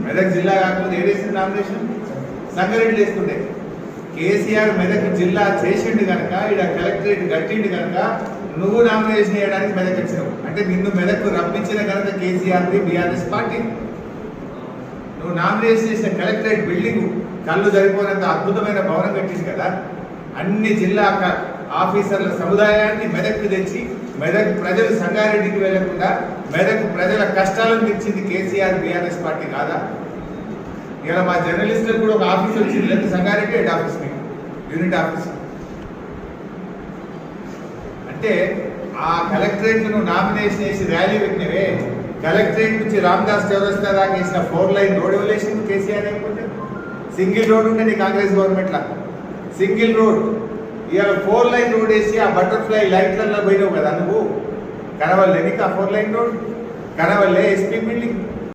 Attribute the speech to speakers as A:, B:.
A: మెదక్ జిల్లా కాకపోతే ఏడేసింది నామినేషన్ సంగారెడ్డి వేస్తుండే. కేసీఆర్ మెదక్ జిల్లా చేసిండు కనుక ఇక్కడ కలెక్టరేట్ కట్టిండు కనుక నువ్వు నామినేషన్ చేయడానికి మెదక్ వచ్చినావు. అంటే నిన్ను మెదక్ రప్పించిన కనుక కేసీఆర్ది బీఆర్ఎస్ పార్టీ. నువ్వు నామినేషన్ చేసిన కలెక్టరేట్ బిల్డింగ్ కళ్ళు సరిపోయినంత అద్భుతమైన భవనం కట్టింది కదా. అన్ని జిల్లా ఆఫీసర్ల సముదాయాన్ని మెదక్కి తెచ్చి మెదక్ ప్రజలు సంగారెడ్డికి వెళ్లకుండా మెదక్ ప్రజల కష్టాలను తెచ్చింది కేసీఆర్ బీఆర్ఎస్ పార్టీ కాదా? ఇలా మా జర్నలిస్టులకు కూడా ఒక ఆఫీస్ వచ్చింది, లేదా సంగారెడ్డి హెడ్ ఆఫీస్ మీకు యూనిట్ ఆఫీస్. అంటే ఆ కలెక్టరేట్ నువ్వు నామినేషన్ చేసి ర్యాలీ పెట్టినవే, కలెక్టరేట్ నుంచి రామదాస్ చౌరస్తా దాకా వేసిన 4 లైన్ రోడ్ ఎవలేషన్ కేసీఆర్ అయిపోతే. సింగిల్ రోడ్ ఉండే నీ కాంగ్రెస్ గవర్నమెంట్లో, సింగిల్ రోడ్. ఇవాళ 4 లైన్ రోడ్ వేసి ఆ బటర్ఫ్లై లైట్లలో పోయినావు కదా నువ్వు. కనవల్లే నీకు ఆ 4 లైన్ రోడ్, కనవల్లే ఎస్పీ బిల్డింగ్,